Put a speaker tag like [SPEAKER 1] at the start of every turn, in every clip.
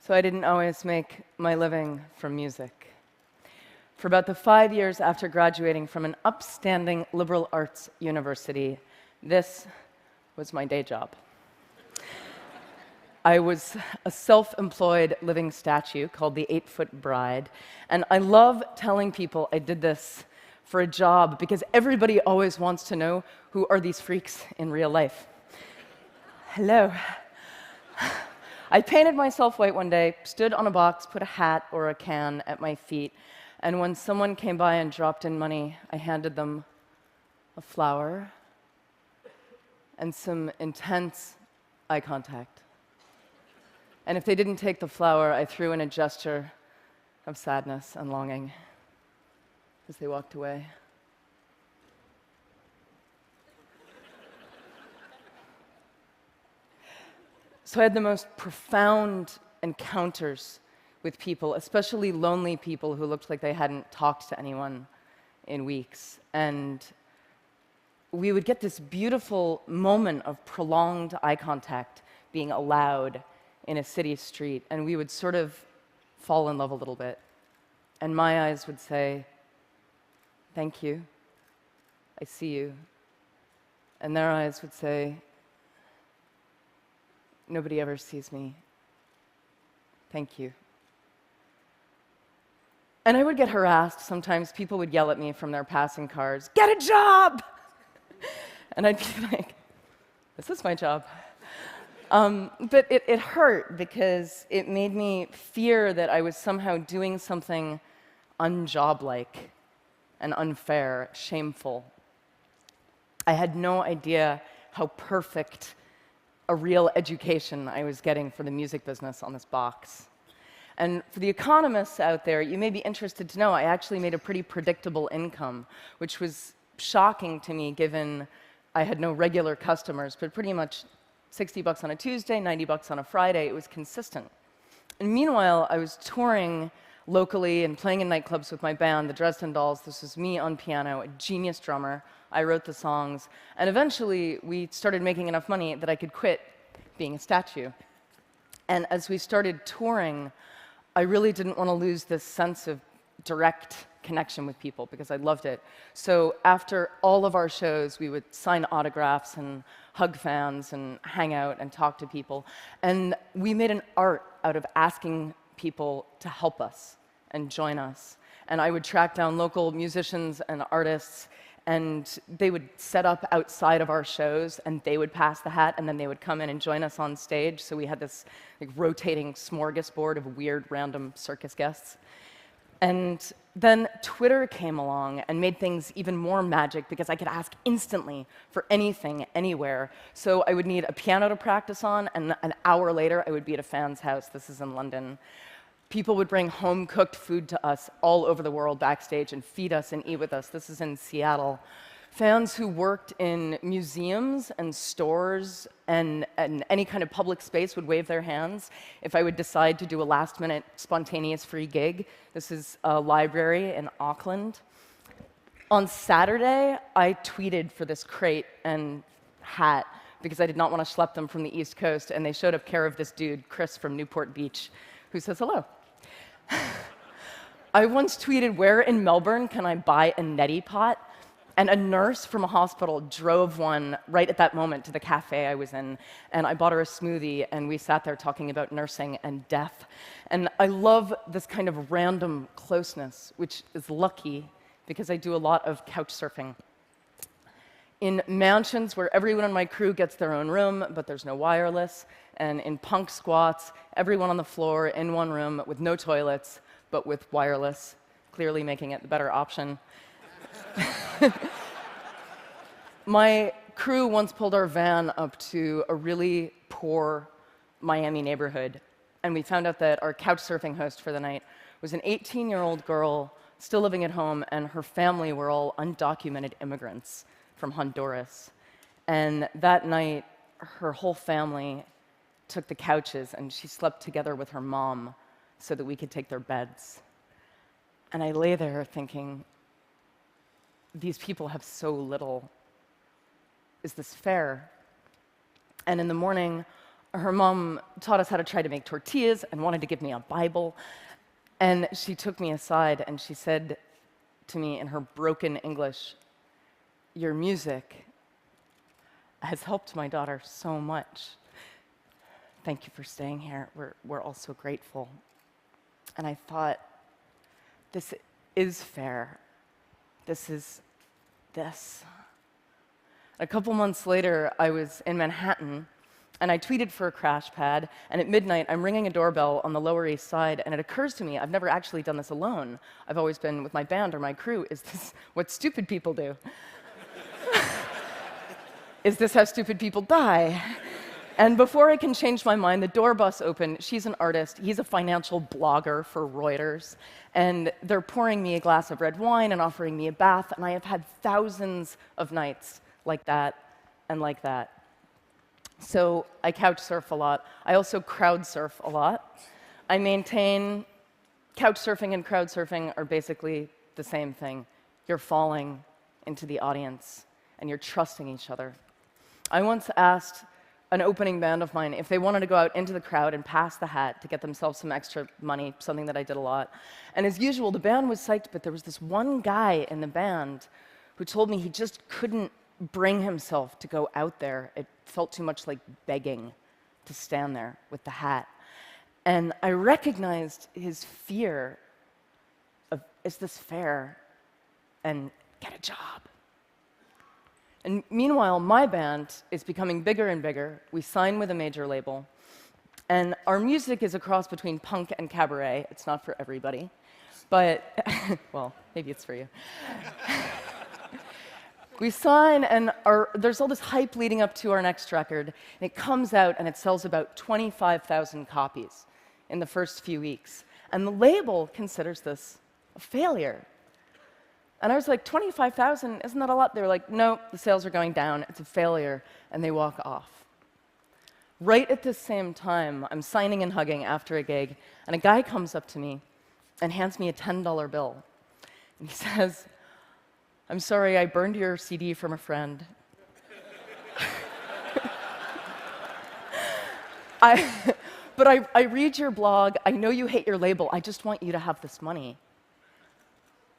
[SPEAKER 1] So I didn't always make my living from music. For about the 5 years after graduating from an upstanding liberal arts university, this was my day job. I was a self-employed living statue called the 8-Foot Bride, and I love telling people I did this for a job because everybody always wants to know who are these freaks in real life. Hello. I painted myself white one day, stood on a box, put a hat or a can at my feet, and when someone came by and dropped in money, I handed them a flower and some intense eye contact. And if they didn't take the flower, I threw in a gesture of sadness and longing as they walked away. So I had the most profound encounters with people, especially lonely people who looked like they hadn't talked to anyone in weeks. And we would get this beautiful moment of prolonged eye contact being allowed in a city street, and we would sort of fall in love a little bit. And my eyes would say, "Thank you, I see you." And their eyes would say, "Nobody ever sees me. Thank you." And I would get harassed. Sometimes people would yell at me from their passing cars, "Get a job!" And I'd be like, "This is my job." But it hurt because it made me fear that I was somehow doing something unjob-like and unfair, shameful. I had no idea how perfect a real education I was getting for the music business on this box. And for the economists out there, you may be interested to know I actually made a pretty predictable income, which was shocking to me given I had no regular customers, but pretty much $60 on a Tuesday, $90 on a Friday. It was consistent. And meanwhile, I was touring locally and playing in nightclubs with my band, the Dresden Dolls. This was me on piano, a genius drummer. I wrote the songs. And eventually, we started making enough money that I could quit being a statue. And as we started touring, I really didn't want to lose this sense of direct connection with people because I loved it. So after all of our shows, we would sign autographs and hug fans and hang out and talk to people. And we made an art out of asking people to help us and join us. And I would track down local musicians and artists, and they would set up outside of our shows, and they would pass the hat, and then they would come in and join us on stage. So we had this rotating smorgasbord of weird, random circus guests. And then Twitter came along and made things even more magic because I could ask instantly for anything, anywhere. So I would need a piano to practice on, and an hour later, I would be at a fan's house. This is in London. People would bring home-cooked food to us all over the world backstage and feed us and eat with us. This is in Seattle. Fans who worked in museums and stores and any kind of public space would wave their hands if I would decide to do a last-minute spontaneous free gig. This is a library in Auckland. On Saturday, I tweeted for this crate and hat because I did not want to schlep them from the East Coast, and they showed up care of this dude, Chris from Newport Beach, who says hello. I once tweeted, "Where in Melbourne can I buy a neti pot?" And a nurse from a hospital drove one right at that moment to the cafe I was in, and I bought her a smoothie, and we sat there talking about nursing and death. And I love this kind of random closeness, which is lucky because I do a lot of couch surfing. In mansions where everyone on my crew gets their own room, but there's no wireless, and in punk squats, everyone on the floor in one room with no toilets, but with wireless, clearly making it the better option. My crew once pulled our van up to a really poor Miami neighborhood, and we found out that our couch surfing host for the night was an 18-year-old girl still living at home, and her family were all undocumented immigrants from Honduras. And that night, her whole family took the couches, and she slept together with her mom so that we could take their beds. And I lay there thinking, these people have so little. Is this fair? And in the morning, her mom taught us how to try to make tortillas and wanted to give me a Bible. And she took me aside and she said to me in her broken English, "Your music has helped my daughter so much. Thank you for staying here. We're all so grateful." And I thought, this is fair. This is this. A couple months later, I was in Manhattan, and I tweeted for a crash pad, and at midnight, I'm ringing a doorbell on the Lower East Side, and it occurs to me, I've never actually done this alone. I've always been with my band or my crew. Is this what stupid people do? Is this how stupid people die? And before I can change my mind, the door busts open. She's an artist. He's a financial blogger for Reuters. And they're pouring me a glass of red wine and offering me a bath, and I have had thousands of nights like that and like that. So I couch surf a lot. I also crowd surf a lot. I maintain couch surfing and crowd surfing are basically the same thing. You're falling into the audience, and you're trusting each other. I once asked an opening band of mine if they wanted to go out into the crowd and pass the hat to get themselves some extra money, something that I did a lot. And as usual, the band was psyched, but there was this one guy in the band who told me he just couldn't bring himself to go out there. It felt too much like begging to stand there with the hat. And I recognized his fear of, is this fair? And get a job. And meanwhile, my band is becoming bigger and bigger. We sign with a major label. And our music is a cross between punk and cabaret. It's not for everybody. But, well, maybe it's for you. We sign, and there's all this hype leading up to our next record. And it comes out, and it sells about 25,000 copies in the first few weeks. And the label considers this a failure. And I was like, 25,000, isn't that a lot? They were like, no, the sales are going down, it's a failure, and they walk off. Right at the same time, I'm signing and hugging after a gig, and a guy comes up to me and hands me a $10 bill. And he says, "I'm sorry, I burned your CD from a friend." But I read your blog, I know you hate your label, I just want you to have this money.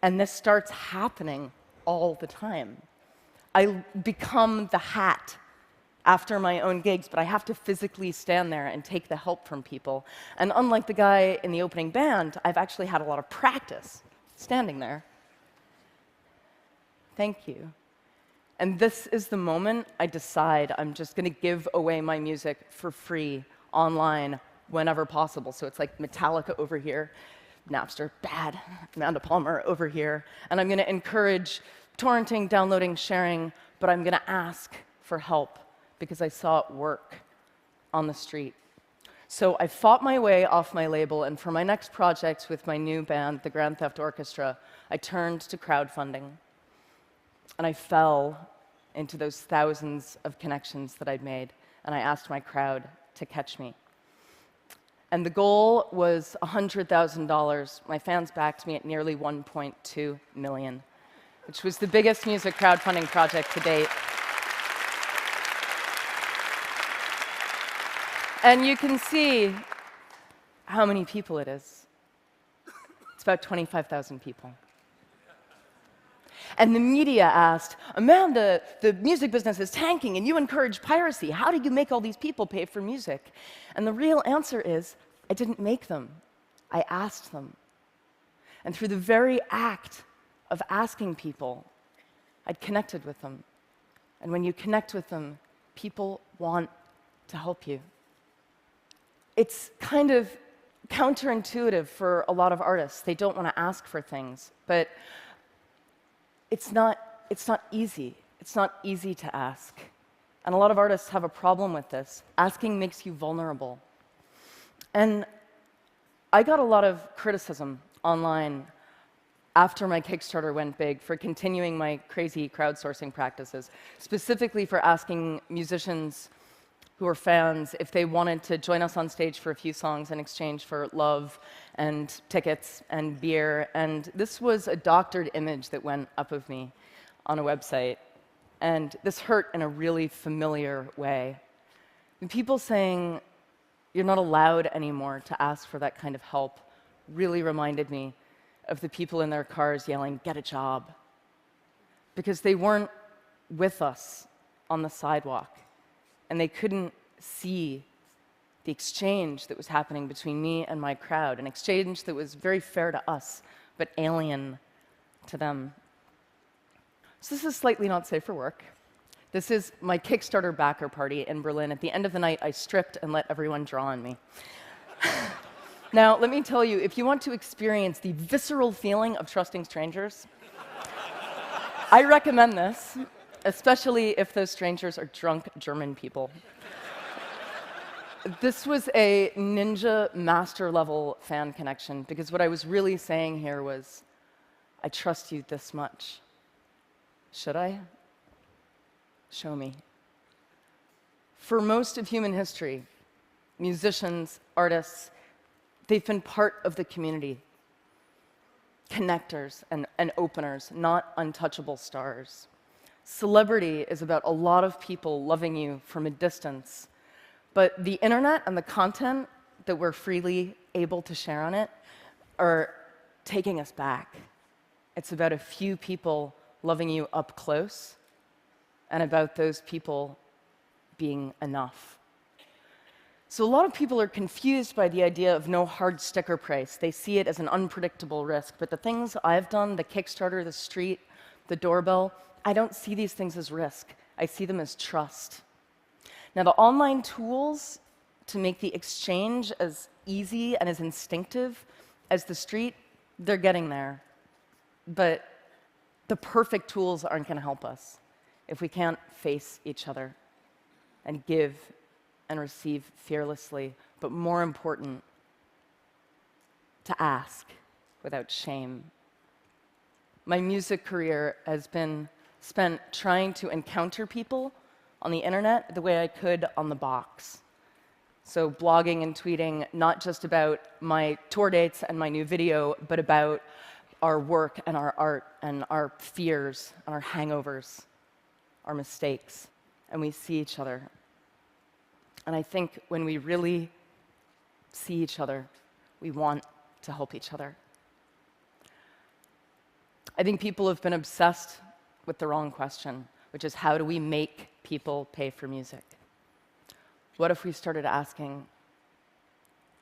[SPEAKER 1] And this starts happening all the time. I become the hat after my own gigs, but I have to physically stand there and take the help from people. And unlike the guy in the opening band, I've actually had a lot of practice standing there. Thank you. And this is the moment I decide I'm just going to give away my music for free online whenever possible. So it's like Metallica over here. Napster, bad. Amanda Palmer over here. And I'm going to encourage torrenting, downloading, sharing, but I'm going to ask for help because I saw it work on the street. So I fought my way off my label, and for my next project with my new band, the Grand Theft Orchestra, I turned to crowdfunding. And I fell into those thousands of connections that I'd made, and I asked my crowd to catch me. And the goal was $100,000. My fans backed me at nearly $1.2 million, which was the biggest music crowdfunding project to date. And you can see how many people it is. It's about 25,000 people. And the media asked, "Amanda, the music business is tanking and you encourage piracy. How do you make all these people pay for music?" And the real answer is, I didn't make them. I asked them. And through the very act of asking people, I'd connected with them. And when you connect with them, people want to help you. It's kind of counterintuitive for a lot of artists. They don't want to ask for things, but it's not easy. It's not easy to ask. And a lot of artists have a problem with this. Asking makes you vulnerable. And I got a lot of criticism online after my Kickstarter went big for continuing my crazy crowdsourcing practices, specifically for asking musicians who were fans if they wanted to join us on stage for a few songs in exchange for love and tickets and beer. And this was a doctored image that went up of me on a website. And this hurt in a really familiar way. And people saying, "You're not allowed anymore to ask for that kind of help," really reminded me of the people in their cars yelling, "Get a job," because they weren't with us on the sidewalk, and they couldn't see the exchange that was happening between me and my crowd, an exchange that was very fair to us, but alien to them. So this is slightly not safe for work. This is my Kickstarter backer party in Berlin. At the end of the night, I stripped and let everyone draw on me. Now, let me tell you, if you want to experience the visceral feeling of trusting strangers, I recommend this, especially if those strangers are drunk German people. This was a ninja master level fan connection, because what I was really saying here was, I trust you this much. Should I? Show me. For most of human history, musicians, artists, they've been part of the community, connectors and openers, not untouchable stars. Celebrity is about a lot of people loving you from a distance, but the internet and the content that we're freely able to share on it are taking us back. It's about a few people loving you up close, and about those people being enough. So a lot of people are confused by the idea of no hard sticker price. They see it as an unpredictable risk. But the things I've done, the Kickstarter, the street, the doorbell, I don't see these things as risk. I see them as trust. Now, the online tools to make the exchange as easy and as instinctive as the street, they're getting there. But the perfect tools aren't going to help us if we can't face each other and give and receive fearlessly, but more important, to ask without shame. My music career has been spent trying to encounter people on the internet the way I could on the box. So blogging and tweeting, not just about my tour dates and my new video, but about our work and our art and our fears and our hangovers, our mistakes, and we see each other. And I think when we really see each other, we want to help each other. I think people have been obsessed with the wrong question, which is, how do we make people pay for music? What if we started asking,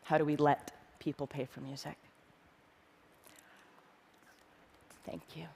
[SPEAKER 1] how do we let people pay for music? Thank you.